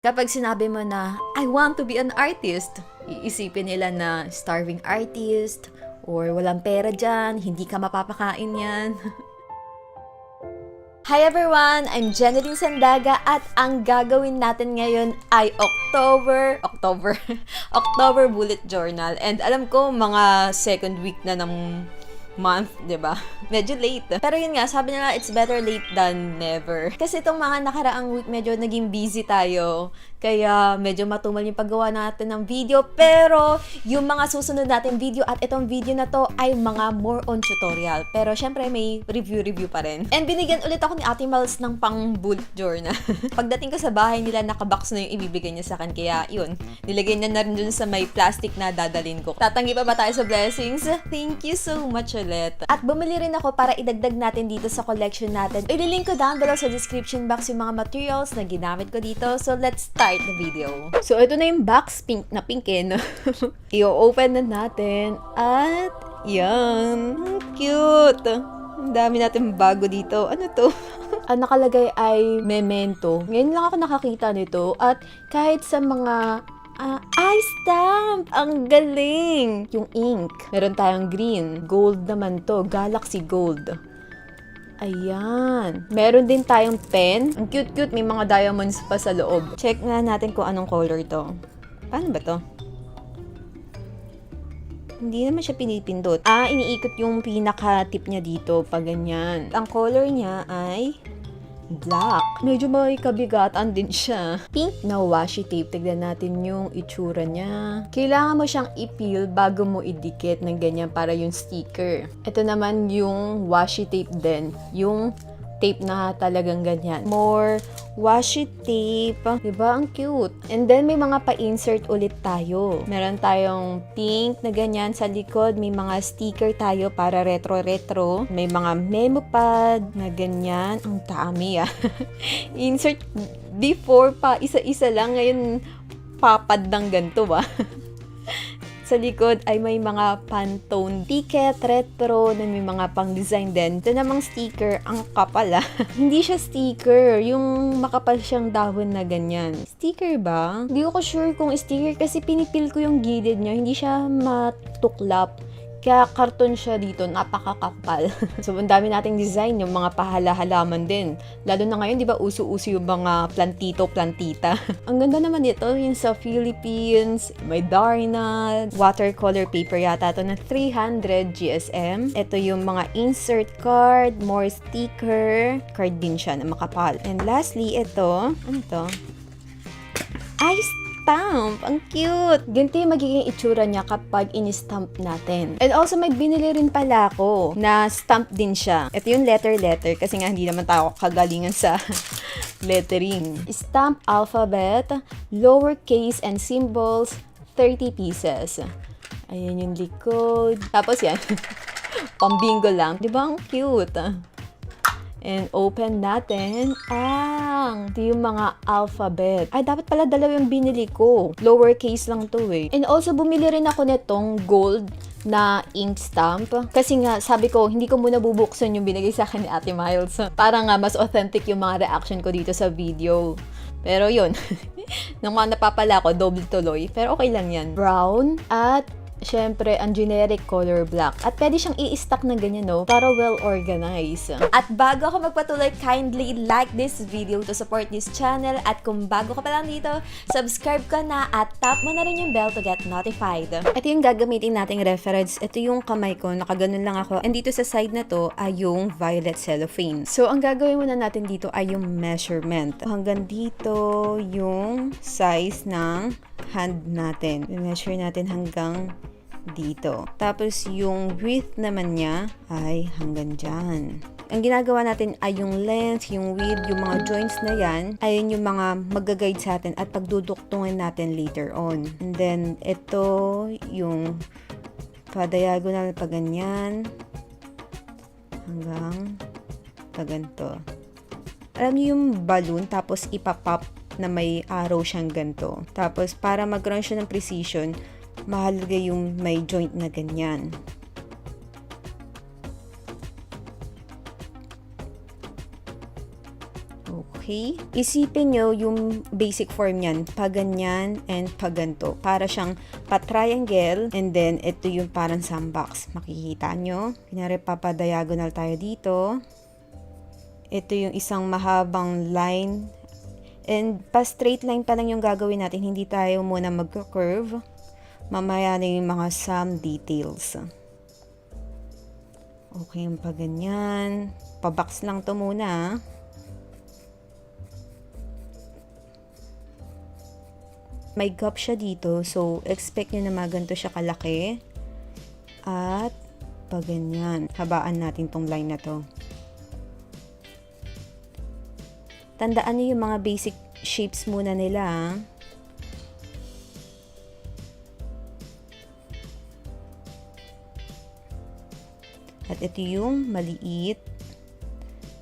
Kapag sinabi mo na, I want to be an artist, iisipin nila na starving artist, or walang pera dyan, hindi ka mapapakain yan. Hi everyone! I'm Genelyn Sandaga at ang gagawin natin ngayon ay October Bullet Journal. And alam ko, mga second week na ng month, 'di ba? Medyo late. Pero yun nga, sabi nila it's better late than never. Kasi itong mga nakaraang week medyo naging busy tayo. Kaya medyo matumal yung paggawa natin ng video. Pero yung mga susunod natin video at itong video na to ay mga more on tutorial. Pero syempre may review pa rin. And binigyan ulit ako ni Ate Mals ng pang bullet journal. Pagdating ko sa bahay nila, nakabox na yung ibibigay niya sa akin. Kaya yun, nilagay niya na rin dun sa may plastic na dadalhin ko. Tatanggi pa ba tayo sa blessings? Thank you so much ulit. At bumili rin ako para idagdag natin dito sa collection natin. Ililink ko down below sa description box yung mga materials na ginamit ko dito. So let's start the video. So ito na yung box, pink na pink eh, no? I-open na natin. At yan, cute. Ang dami natin bago dito. Ano to? Ang nakalagay ay memento. Ngayon lang ako nakakita nito. At kahit sa mga stamp! Ang galing! Yung ink. Meron tayong green. Gold naman to. Galaxy Gold. Ayan. Meron din tayong pen. Ang cute-cute. May mga diamonds pa sa loob. Check na natin kung anong color to. Paano ba to? Hindi naman siya pinipindot. Iniikot yung pinaka-tip niya dito. Pag ganyan. Ang color niya ay black. Medyo may kabigatan din siya. Pink na washi tape. Tignan natin yung itsura niya. Kailangan mo siyang i-peel bago mo idikit ng ganyan para yung sticker. Ito naman yung washi tape din. Yung tape na talagang ganyan. More washi tape. Diba? Ang cute. And then, may mga pa-insert ulit tayo. Meron tayong pink na ganyan sa likod. May mga sticker tayo para retro-retro. May mga memo pad na ganyan. Ang dami Insert before pa, isa-isa lang. Ngayon, papad ng ganito ba? Sa likod ay may mga Pantone ticket, retro, na may mga pang-design din. Ito namang sticker, ang kapal Hindi siya sticker, yung makapal siyang dahon na ganyan. Sticker ba? Hindi ko sure kung sticker kasi pinipil ko yung gilid niya. Hindi siya matuklap. Kaya karton siya dito, napakakapal. So, ang dami nating design, yung mga pahala-halaman din. Lalo na ngayon, di ba, uso-uso yung mga plantito-plantita. Ang ganda naman dito, yung sa Philippines, may Darna, watercolor paper yata to na 300 GSM. Ito yung mga insert card, more sticker, card din siya na makapal. And lastly, ito, ano to? Stamp! Ang cute! Ganito yung magiging itsura niya kapag in-stamp natin. And also, may binili rin pala ako na stamp din siya. Ito yung letter kasi nga hindi naman tayo kagalingan sa lettering. Stamp alphabet, lowercase and symbols, 30 pieces. Ayan yung likod. Tapos yan, pambingo lang. Di ba ang cute? And open natin ito yung mga alphabet. Ay, dapat pala dalawa yung binili ko. Lowercase lang to eh. And also, bumili rin ako nitong gold na ink stamp. Kasi nga, sabi ko, hindi ko muna bubuksan yung binigay sa akin ni Ate Miles. Para nga, mas authentic yung mga reaction ko dito sa video. Pero yun, nung mga napapala ko, double tuloy. Pero okay lang yan. Brown at syempre, ang generic color black. At pwede siyang i-stack na ganyan, no? Para well-organized. At bago ako magpatuloy, kindly like this video to support this channel. At kung bago ka pa lang dito, subscribe ka na at tap mo na rin yung bell to get notified. Ito yung gagamitin nating reference. Ito yung kamay ko. Nakaganon lang ako. And dito sa side na to ay yung violet cellophane. So, ang gagawin muna natin dito ay yung measurement. Hanggang dito yung size ng hand natin. I-measure natin hanggang dito. Tapos, yung width naman niya ay hanggang dyan. Ang ginagawa natin ay yung length, yung width, yung mga joints na yan, ayun yung mga mag-guide sa atin at pagduduktungan natin later on. And then, ito yung pa-diagonal pa ganyan hanggang pa ganito. Alam niyo yung balloon, tapos ipapop na may arrow siyang ganito. Tapos, para magkaroon siya ng precision, mahalaga yung may joint na ganyan. Okay? Isipin nyo yung basic form niyan, paganyan and paganto. Para siyang pa-triangle and then ito yung parang sandbox. Makikita nyo. Kunyari papadiagonal tayo dito. Ito yung isang mahabang line. And pa-straight line pa lang yung gagawin natin. Hindi tayo muna mag-curve. Mamaya na yung mga some details. Okay, yung paganyan. Pa-box lang to muna. May gap siya dito, so expect nyo na maganto siya kalaki. At paganyan. Habaan natin tong line na to. Tandaan nyo yung mga basic shapes muna nila. At ito yung maliit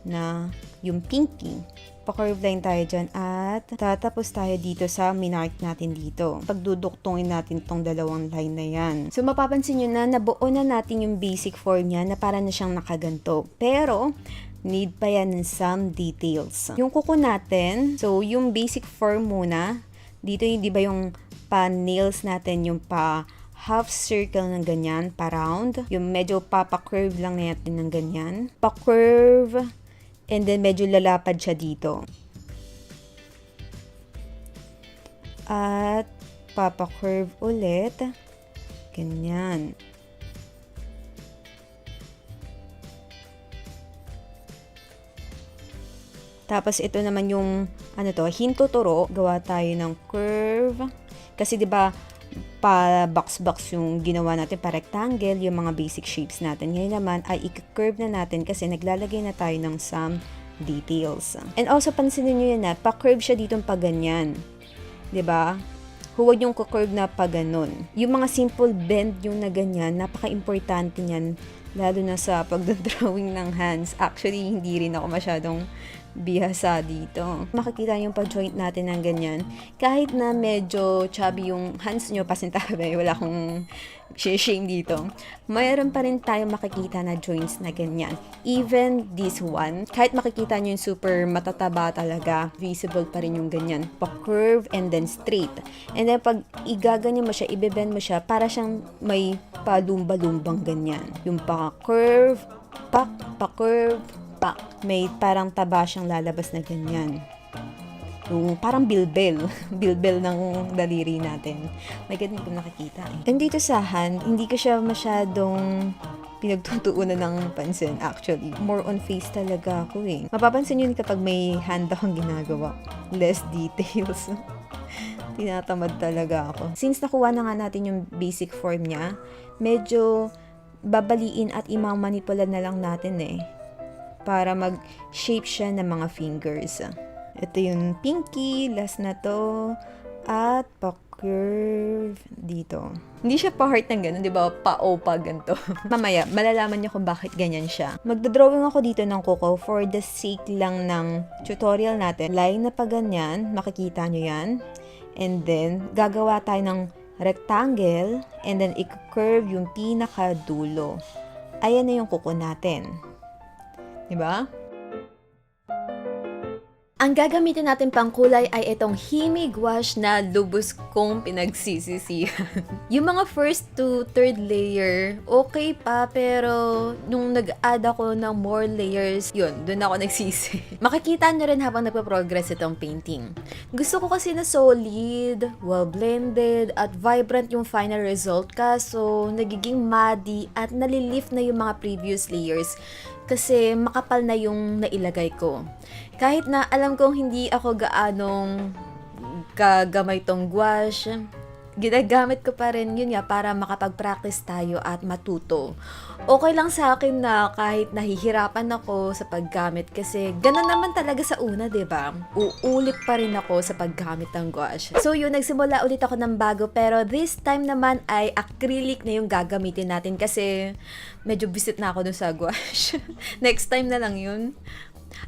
na yung pinky. Pa-curve line tayo dyan at tatapos tayo dito sa minark natin dito. Pagduduktungin natin tong dalawang line na yan. So mapapansin nyo na nabuo na natin yung basic form niya na para na siyang nakaganto. Pero need pa yan ng some details. Yung kuko natin, so yung basic form muna, dito yung di ba yung pa-nails natin, yung pa half circle ng ganyan, pa-round. Yung medyo pa-curve lang natin ng ganyan. Pa-curve. And then, medyo lalapad siya dito. At, papa-curve ulit. Ganyan. Tapos, ito naman yung, Ituturo. Gawa tayo ng curve. Kasi, di ba pa-box-box yung ginawa natin, pa-rectangle, yung mga basic shapes natin. Ngayon naman ay i-curve na natin kasi naglalagay na tayo ng some details. And also, pansinin nyo yan na, pa-curve siya ditong pa-ganyan. Diba? Huwag yung curve na pa-ganon. Yung mga simple bend yung na ganyan, napaka-importante niyan, lalo na sa pagdodrawing ng hands. Actually, hindi rin ako masyadong bihasa dito. Makikita yung pa-joint natin ng ganyan. Kahit na medyo chubby yung hands nyo, pasintabi, wala akong shame dito. Mayroon pa rin tayo makikita na joints na ganyan. Even this one, kahit makikita nyo yung super matataba talaga, visible pa rin yung ganyan. Pa-curve and then straight. And then pag igaganyan mo siya, ibebend mo siya, para siyang may palumba-lumbang ganyan. Yung pa-curve, pa-curve, may parang taba siyang lalabas na ganyan. Yung parang bilbel. Bilbel ng daliri natin. May ganun ko nakikita eh. And dito sa hand, hindi ko siya masyadong pinagtutuunan ng pansin actually. More on face talaga ako eh. Mapapansin yun kapag may hand akong ginagawa. Less details. Tinatamad talaga ako. Since nakuha na nga natin yung basic form niya, medyo babaliin at imamanipulan na lang natin eh, para mag-shape siya ng mga fingers. Ito yung pinky, last na to, at pa-curve dito. Hindi siya pa-heart ng gano'n, di ba? Pa-o pa ganito. Mamaya, malalaman niyo kung bakit ganyan siya. Magdodrawing ako dito ng kuko for the sake lang ng tutorial natin. Line na pa ganyan, makikita nyo yan. And then, gagawa tayo ng rectangle, and then i-curve yung pinaka-dulo. Ayan na yung kuko natin. Diba? Ang gagamitin natin pang kulay ay itong Himi Gouache na lubos kong pinagsisisihan. Yung mga first to third layer, okay pa, pero nung nag-add ako ng more layers, yun, dun ako nagsisi. Makikita nyo rin habang nagpa-progress itong painting. Gusto ko kasi na solid, well-blended, at vibrant yung final result, kaso nagiging muddy at nalilift na yung mga previous layers kasi makapal na yung nailagay ko. Kahit na alam kong hindi ako gaanong kagamay tong gouache, ginagamit ko pa rin yun nga para makapag-practice tayo at matuto. Okay lang sa akin na kahit nahihirapan ako sa paggamit kasi ganun naman talaga sa una, diba? Uulit pa rin ako sa paggamit ng gouache. So yun, nagsimula ulit ako ng bago pero this time naman ay acrylic na yung gagamitin natin kasi medyo visit na ako dun sa gouache. Next time na lang yun.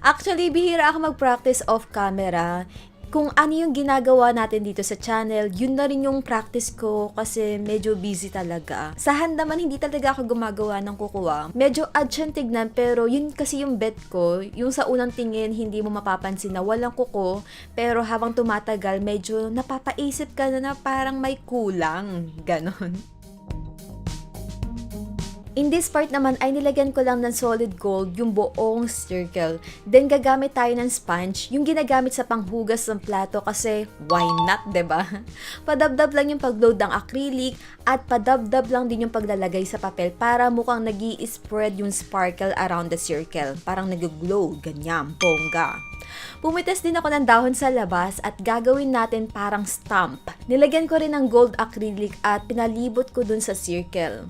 Actually, bihira ako mag-practice off camera. kung ano yung ginagawa natin dito sa channel, yun na rin yung practice ko kasi medyo busy talaga. Sa hand naman, hindi talaga ako gumagawa ng kukuha. Medyo odd siyang tignan, pero yun kasi yung bet ko, yung sa unang tingin, hindi mo mapapansin na walang kuko, pero habang tumatagal, medyo napapaisip ka na parang may kulang. Ganon. In this part naman ay nilagyan ko lang ng solid gold yung buong circle. Then gagamit tayo ng sponge, yung ginagamit sa panghugas ng plato kasi why not, 'di ba? Padabdab lang yung pagload ng acrylic at padabdab lang din yung paglalagay sa papel para mukhang nag-i-spread yung sparkle around the circle. Parang nag-glow, ganyan, bongga. Pumitas din ako ng dahon sa labas at gagawin natin parang stamp. Nilagyan ko rin ng gold acrylic at pinalibot ko dun sa circle.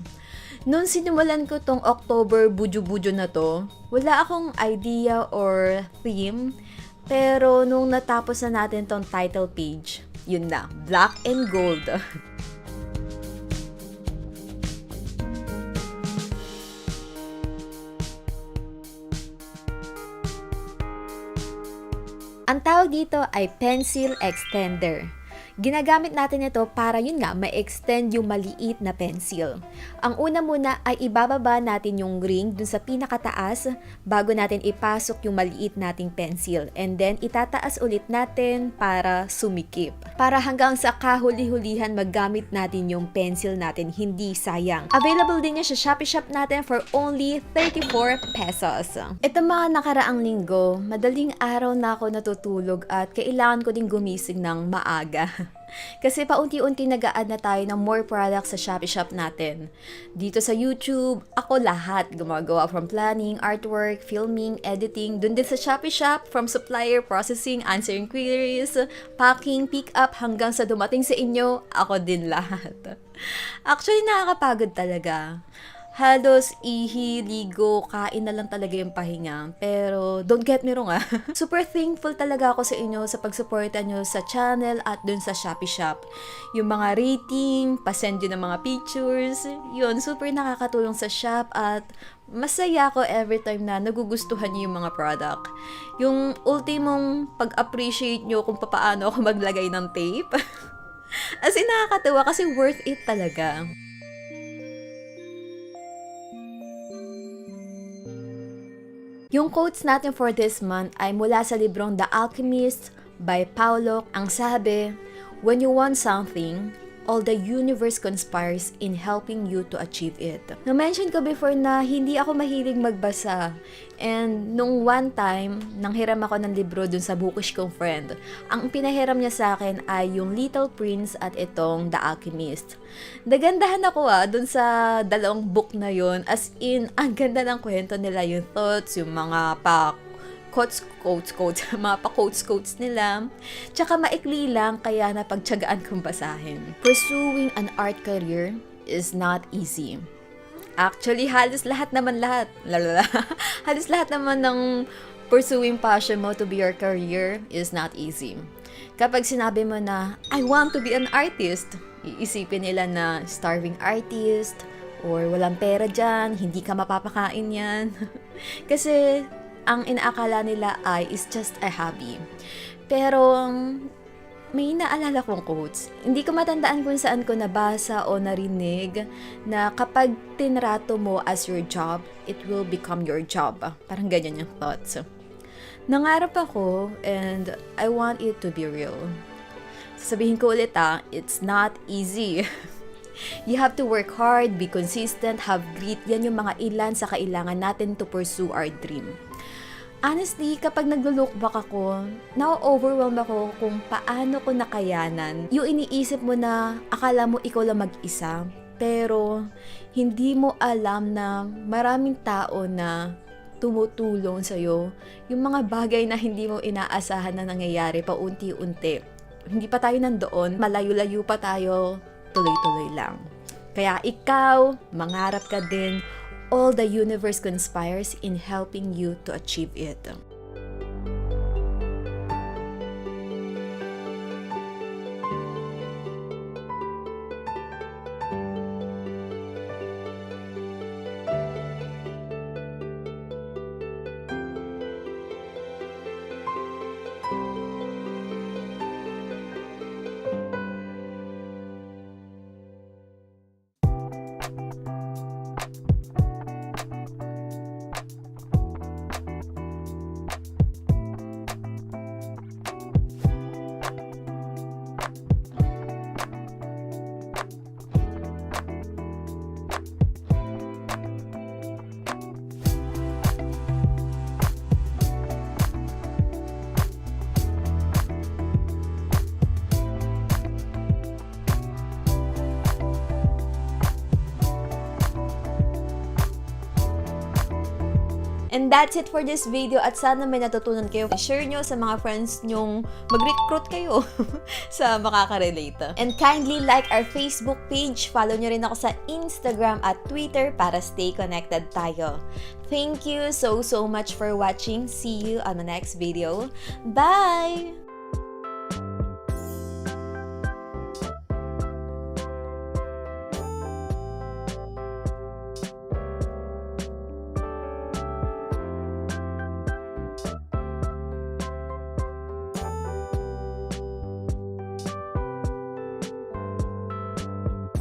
Noon sinimulan ko tong October Bujo na to, wala akong idea or theme, pero nung natapos na natin tong title page, yun na, black and gold. Ang tawag dito ay pencil extender. Ginagamit natin ito para yun nga, ma-extend yung maliit na pencil. Ang una muna ay ibababa natin yung ring dun sa pinakataas bago natin ipasok yung maliit nating pencil. And then, itataas ulit natin para sumikip. Para hanggang sa kahuli-hulihan maggamit natin yung pencil natin, hindi sayang. Available din yan sa Shopee shop natin for only 34 pesos. Ito mga nakaraang linggo, madaling araw na ako natutulog at kailangan ko din gumising ng maaga. Kasi paunti-unti nag-a-add na tayo ng more products sa Shopee shop natin. Dito sa YouTube, ako lahat gumagawa from planning, artwork, filming, editing. Doon din sa Shopee shop, from supplier, processing, answering queries, packing, pick up, hanggang sa dumating sa inyo, ako din lahat. Actually, nakakapagod talaga. Halos ihi, ligo, kain na lang talaga yung pahinga. Pero don't get me wrong Super thankful talaga ako sa inyo sa pagsuporta nyo sa channel at dun sa Shopee shop. Yung mga rating, pasend yun ng mga pictures, yun, super nakakatulong sa shop at masaya ako every time na nagugustuhan niyo yung mga product. Yung ultimong pag-appreciate nyo kung paano ako maglagay ng tape. As in, nakakatawa kasi worth it talaga. Yung quotes natin for this month ay mula sa librong The Alchemist by Paano. Ang sabi, "When you want something, all the universe conspires in helping you to achieve it." Na-mention ko before na hindi ako mahilig magbasa. And nung one time, nanghiram ako ng libro dun sa bookish kong friend. Ang pinahiram niya sa akin ay yung Little Prince at itong The Alchemist. Nagandahan ako dun sa dalawang book na yun. As in, ang ganda ng kwento nila, yung thoughts, yung mga quotes, mga pa-quotes nila. Tsaka maikli lang, kaya napagtyagaan kong basahin. Pursuing an art career is not easy. Actually, halos lahat naman ng pursuing passion mo to be your career is not easy. Kapag sinabi mo na, I want to be an artist, iisipin nila na starving artist, or walang pera dyan, hindi ka mapapakain yan. Kasi, ang inaakala nila ay is just a hobby. Pero, may naalala kong quotes. Hindi ko matandaan kung saan ko nabasa o narinig na kapag tinrato mo as your job, it will become your job. Parang ganyan yung thoughts. Nangarap ako and I want it to be real. Sasabihin ko ulit it's not easy. You have to work hard, be consistent, have grit. Yan yung mga ilan sa kailangan natin to pursue our dream. Honestly, kapag naglo-look back ako, na-overwhelm ako kung paano ko nakayanan. Yung iniisip mo na akala mo ikaw lang mag-isa, pero hindi mo alam na maraming tao na tumutulong sa'yo. Yung mga bagay na hindi mo inaasahan na nangyayari paunti-unti. Hindi pa tayo nandoon, malayo-layo pa tayo, tuloy-tuloy lang. Kaya ikaw, mangarap ka din. All the universe conspires in helping you to achieve it. And that's it for this video at sana may natutunan kayo. Share nyo sa mga friends nyong mag-recruit kayo sa makaka-relate. And kindly like our Facebook page. Follow nyo rin ako sa Instagram at Twitter para stay connected tayo. Thank you so much for watching. See you on the next video. Bye!